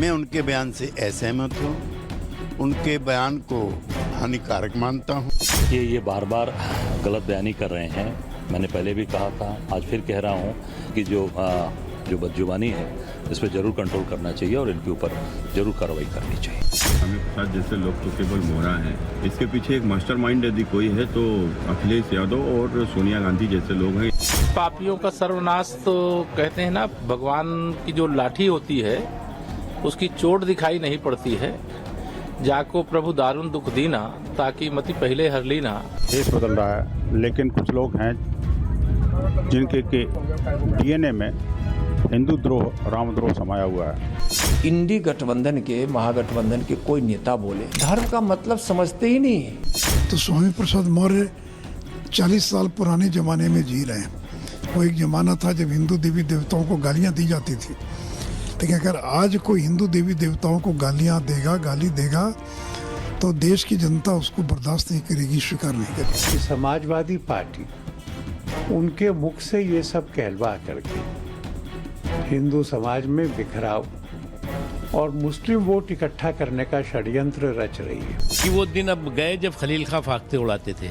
मैं उनके बयान से असहमत हूँ, उनके बयान को हानिकारक मानता हूँ। ये बार बार गलत बयानी कर रहे हैं। मैंने पहले भी कहा था, आज फिर कह रहा हूँ कि जो बदजुबानी है इस पर जरूर कंट्रोल करना चाहिए और इनके ऊपर जरूर कार्रवाई करनी चाहिए। स्वामी प्रसाद जैसे लोग तो केवल मोहरा हैं, इसके पीछे एक मास्टरमाइंड यदि कोई है तो अखिलेश यादव और सोनिया गांधी जैसे लोग हैं। पापियों का सर्वनाश तो कहते हैं ना, भगवान की जो लाठी होती है उसकी चोट दिखाई नहीं पड़ती है। जाको प्रभु दारुण दुख दीना, ताकि मति पहले हर लीना। देश बदल रहा है, लेकिन कुछ लोग हैं जिनके के डीएनए में हिंदू द्रोह रामद्रोह समाया हुआ है। इंडी गठबंधन के महागठबंधन के कोई नेता बोले धर्म का मतलब समझते ही नहीं है। तो स्वामी प्रसाद मौर्य 40 साल पुराने जमाने में जी रहे हैं। वो एक जमाना था जब हिंदू देवी देवताओं को गालियां दी जाती थी, लेकिन अगर आज कोई हिंदू देवी देवताओं को गाली देगा तो देश की जनता उसको बर्दाश्त नहीं करेगी, स्वीकार नहीं करेगी। समाजवादी पार्टी उनके मुख से ये सब कहलवा करके हिंदू समाज में बिखराव और मुस्लिम वोट इकट्ठा करने का षड्यंत्र रच रही है। कि वो दिन अब गए जब खलील खां फाख्ते उड़ाते थे।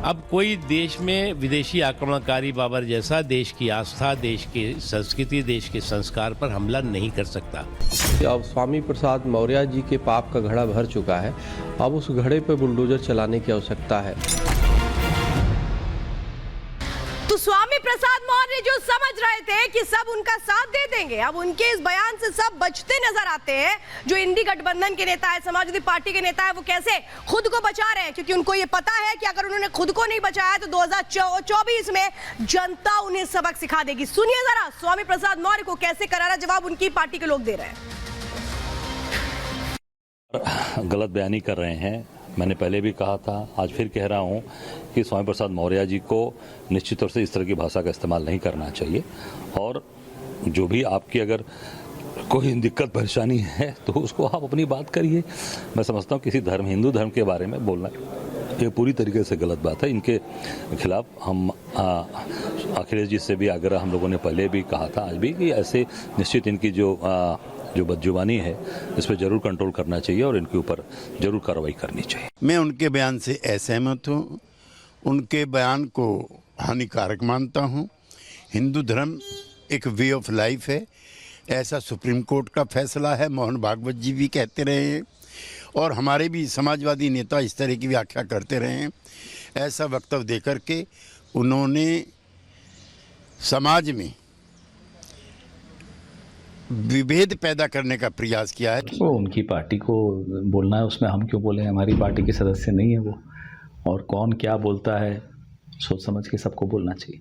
अब कोई देश में विदेशी आक्रमणकारी बाबर जैसा देश की आस्था, देश की संस्कृति, देश के संस्कार पर हमला नहीं कर सकता। अब स्वामी प्रसाद मौर्य जी के पाप का घड़ा भर चुका है, अब उस घड़े पर बुलडोजर चलाने की आवश्यकता है। तो स्वामी प्रसाद मौर्य जो समझ रहे थे कि सब उनका साथ दे देंगे, अब उनके इस बयान से सब बचते नजर आते हैं। जो इंडी गठबंधन के नेता है, समाजवादी पार्टी के नेता है, वो कैसे खुद को बचा रहे हैं, क्योंकि उनको ये पता है कि अगर उन्होंने खुद को नहीं बचाया तो 2024 में जनता उन्हें सबक सिखा देगी। सुनिए जरा स्वामी प्रसाद मौर्य को कैसे करारा जवाब उनकी पार्टी के लोग दे रहे हैं। गलत बयानी कर रहे हैं। मैंने पहले भी कहा था, आज फिर कह रहा हूँ कि स्वामी प्रसाद मौर्य जी को निश्चित तौर से इस तरह की भाषा का इस्तेमाल नहीं करना चाहिए। और जो भी आपकी अगर कोई दिक्कत परेशानी है तो उसको आप अपनी बात करिए। मैं समझता हूँ किसी धर्म, हिंदू धर्म के बारे में बोलना ये पूरी तरीके से गलत बात है। इनके खिलाफ हम अखिलेश जी से भी आग्रह हम लोगों ने पहले भी कहा था, आज भी, कि ऐसे निश्चित इनकी जो बदजुबानी है इस पर जरूर कंट्रोल करना चाहिए और इनके ऊपर जरूर कार्रवाई करनी चाहिए। मैं उनके बयान से असहमत हूँ, उनके बयान को हानिकारक मानता हूँ। हिंदू धर्म एक वे ऑफ लाइफ है, ऐसा सुप्रीम कोर्ट का फैसला है। मोहन भागवत जी भी कहते रहे हैं और हमारे भी समाजवादी नेता इस तरह की व्याख्या करते रहे हैं। ऐसा वक्तव्य देकर के उन्होंने समाज में विभेद पैदा करने का प्रयास किया है। वो उनकी पार्टी को बोलना है, उसमें हम क्यों बोले? हमारी पार्टी के सदस्य नहीं है वो। और कौन क्या बोलता है सोच समझ के सबको बोलना चाहिए।